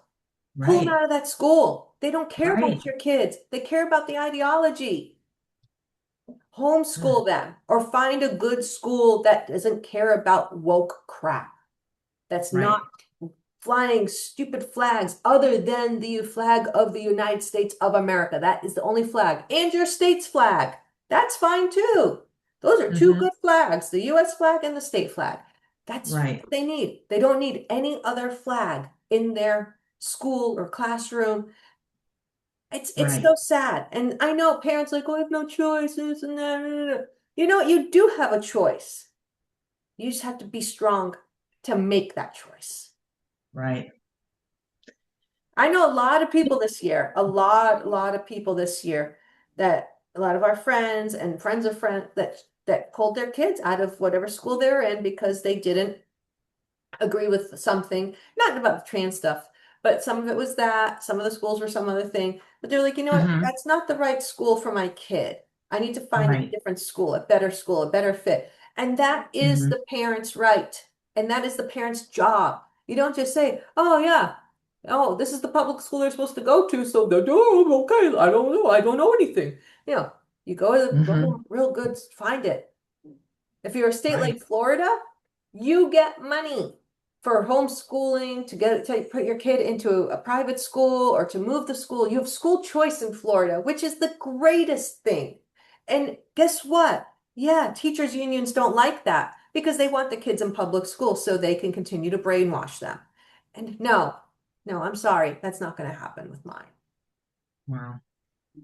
[SPEAKER 2] pull them
[SPEAKER 1] right,
[SPEAKER 2] out of that school. They don't care
[SPEAKER 1] right.
[SPEAKER 2] about your kids. They care about the ideology.
[SPEAKER 1] Ugh,
[SPEAKER 2] Homeschool them or find a good school that doesn't care about woke crap. That's not
[SPEAKER 1] right.
[SPEAKER 2] flying stupid flags other than the flag of the United States of America. That is the only flag. And your state's flag. That's fine too. Those are two
[SPEAKER 1] Hmm,
[SPEAKER 2] good flags, the US flag and the state flag. That's
[SPEAKER 1] right,
[SPEAKER 2] what they need. They don't need any other flag in their school or classroom. It's
[SPEAKER 1] right,
[SPEAKER 2] so sad. And I know parents like, oh, I have no choices and that. You know what? You do have a choice. You just have to be strong to make that choice.
[SPEAKER 1] right.
[SPEAKER 2] I know a lot of people this year, a lot of people this year that a lot of our friends and friends of friends that pulled their kids out of whatever school they were in because they didn't agree with something, not about the trans stuff, but some of it was that, some of the schools were some other thing. But they're like, you know what?
[SPEAKER 1] Hmm.
[SPEAKER 2] That's not the right school for my kid. I need to find a
[SPEAKER 1] Right.
[SPEAKER 2] different school, a better fit. And that is
[SPEAKER 1] Hmm.
[SPEAKER 2] the parent's right. And that is the parent's job. You don't just say, oh, yeah, oh, this is the public school they're supposed to go to. So they're, oh, okay, I don't know. I don't know anything. You know, you go to
[SPEAKER 1] Hmm.
[SPEAKER 2] the real good, find it. If you're a state
[SPEAKER 1] Right.
[SPEAKER 2] like Florida, you get money for homeschooling, to put your kid into a private school or to move the school. You have school choice in Florida, which is the greatest thing. And guess what? Yeah, teachers unions don't like that because they want the kids in public school so they can continue to brainwash them. And no, no, I'm sorry, that's not going to happen with mine.
[SPEAKER 1] Wow.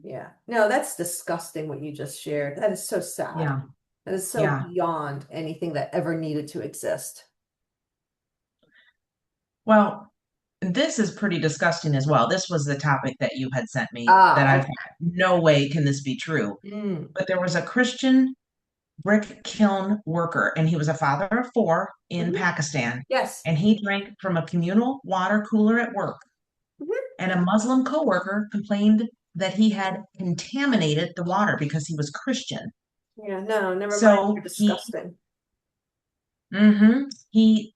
[SPEAKER 2] Yeah. No, that's disgusting what you just shared. That is so sad.
[SPEAKER 1] Yeah.
[SPEAKER 2] That is so
[SPEAKER 1] Yeah.
[SPEAKER 2] beyond anything that ever needed to exist.
[SPEAKER 1] Well, this is pretty disgusting as well. This was the topic that you had sent me that
[SPEAKER 2] Ah,
[SPEAKER 1] I've
[SPEAKER 2] okay.
[SPEAKER 1] had. No way can this be true.
[SPEAKER 2] Mm,
[SPEAKER 1] But there was a Christian brick kiln worker, and he was a father of four in
[SPEAKER 2] mhm.
[SPEAKER 1] Pakistan.
[SPEAKER 2] Yes.
[SPEAKER 1] And he drank from a communal water cooler at work.
[SPEAKER 2] Mhm.
[SPEAKER 1] And a Muslim coworker complained that he had contaminated the water because he was Christian.
[SPEAKER 2] Yeah, no, never mind. You're
[SPEAKER 1] So
[SPEAKER 2] disgusting.
[SPEAKER 1] he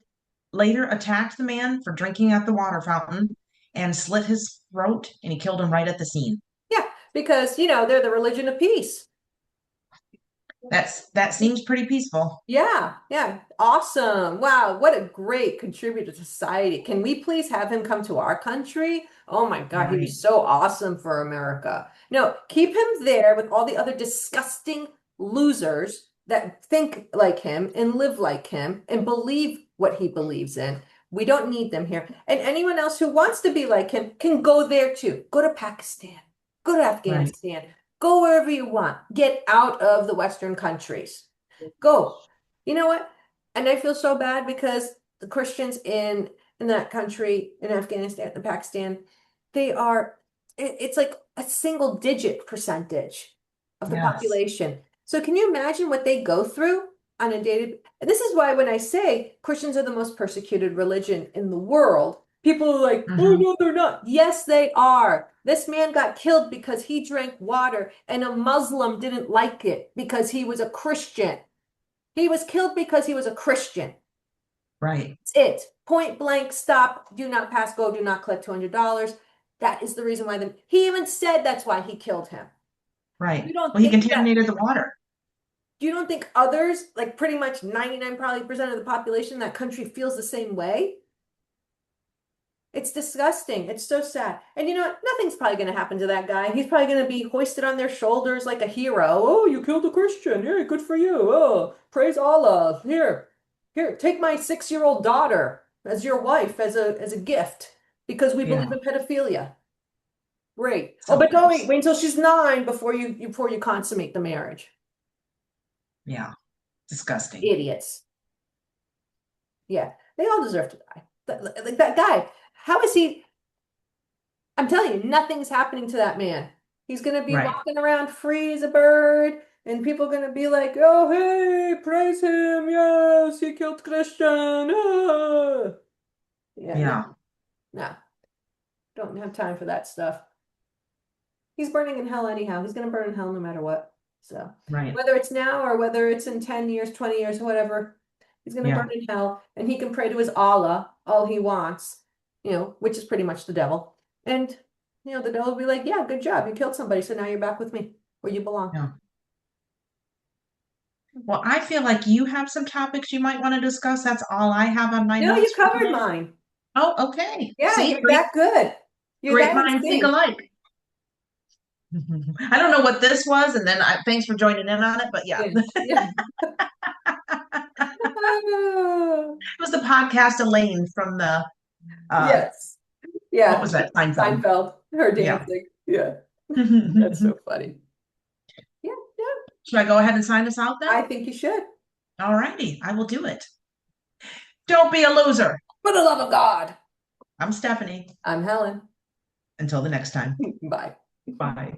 [SPEAKER 1] later attacked the man for drinking at the water fountain and slit his throat, and he killed him right at the scene.
[SPEAKER 2] Yeah, because, they're the religion of peace.
[SPEAKER 1] That seems pretty peaceful.
[SPEAKER 2] Yeah, yeah. Awesome. Wow, what a great contributor to society. Can we please have him come to our country? Oh my God, he
[SPEAKER 1] Right,
[SPEAKER 2] was so awesome for America. No, keep him there with all the other disgusting losers that think like him and live like him and believe what he believes in. We don't need them here. And anyone else who wants to be like him can go there too. Go to Pakistan, go to
[SPEAKER 1] right,
[SPEAKER 2] Afghanistan, go wherever you want. Get out of the Western countries. Go. You know what? And I feel so bad because the Christians in that country, in Afghanistan and Pakistan, they are it's like a single digit percentage of the
[SPEAKER 1] yes.
[SPEAKER 2] population. So can you imagine what they go through on a daily? And this is why when I say Christians are the most persecuted religion in the world, people are like, "Oh
[SPEAKER 1] Hmm.
[SPEAKER 2] no, they're not." Yes, they are. This man got killed because he drank water and a Muslim didn't like it because he was a Christian. He was killed because he was a Christian.
[SPEAKER 1] Right,
[SPEAKER 2] It's it. Point blank, stop, do not pass go, do not collect $200. That is the reason why he even said that's why he killed him. You
[SPEAKER 1] right.
[SPEAKER 2] don't
[SPEAKER 1] Well, he
[SPEAKER 2] think that
[SPEAKER 1] contaminated the water.
[SPEAKER 2] you don't think others, like pretty much 99 probably percent of the population in that country feels the same way? It's disgusting. It's so sad. And you know what? Nothing's probably going to happen to that guy. He's probably going to be hoisted on their shoulders like a hero. Oh, you killed a Christian. Yeah, good for you. Oh, praise Allah. Here, take my 6-year-old daughter as your wife as a gift because we believe
[SPEAKER 1] Yeah,
[SPEAKER 2] in pedophilia. Great. Oh,
[SPEAKER 1] so
[SPEAKER 2] but don't
[SPEAKER 1] gross.
[SPEAKER 2] wait until she's 9 before you consummate the marriage.
[SPEAKER 1] Yeah, disgusting.
[SPEAKER 2] Idiots. Yeah, they all deserve to die. Like that guy. How is he? I'm telling you, nothing's happening to that man. He's going to be
[SPEAKER 1] Right.
[SPEAKER 2] walking around free as a bird, and people are going to be like, oh, hey, praise him. Yes, he killed Christian. Ah. Yeah, no,
[SPEAKER 1] Yeah,
[SPEAKER 2] no, don't have time for that stuff. He's burning in hell anyhow. He's going to burn in hell no matter what. So,
[SPEAKER 1] right.
[SPEAKER 2] whether it's now or whether it's in 10 years, 20 years, whatever, he's going to burn
[SPEAKER 1] Yeah,
[SPEAKER 2] in hell, and he can pray to his Allah all he wants, which is pretty much the devil. And, the devil will be like, yeah, good job. You killed somebody. So now you're back with me where you belong.
[SPEAKER 1] yeah. Well, I feel like you have some topics you might want to discuss. That's all I have on my
[SPEAKER 2] No, you
[SPEAKER 1] notes for
[SPEAKER 2] covered
[SPEAKER 1] today.
[SPEAKER 2] mine.
[SPEAKER 1] Oh, okay.
[SPEAKER 2] Yeah,
[SPEAKER 1] See,
[SPEAKER 2] you're that good. You're
[SPEAKER 1] great
[SPEAKER 2] that in
[SPEAKER 1] minds think
[SPEAKER 2] sync.
[SPEAKER 1] alike. I don't know what this was, and then thanks for joining in on it. But yeah,
[SPEAKER 2] Yeah,
[SPEAKER 1] it
[SPEAKER 2] yeah.
[SPEAKER 1] was the podcast Elaine from the
[SPEAKER 2] Yes.
[SPEAKER 1] what
[SPEAKER 2] Yeah.
[SPEAKER 1] was that? Seinfeld.
[SPEAKER 2] Seinfeld, her
[SPEAKER 1] Yeah.
[SPEAKER 2] dancing. Yeah. That's
[SPEAKER 1] Should
[SPEAKER 2] so funny. Yeah, yeah.
[SPEAKER 1] I go ahead and sign us out then?
[SPEAKER 2] I think you should.
[SPEAKER 1] All righty, I will do it. Don't be a loser.
[SPEAKER 2] For the love of God.
[SPEAKER 1] I'm Stephanie.
[SPEAKER 2] I'm Helen.
[SPEAKER 1] Until the next time.
[SPEAKER 2] Bye.
[SPEAKER 1] Bye.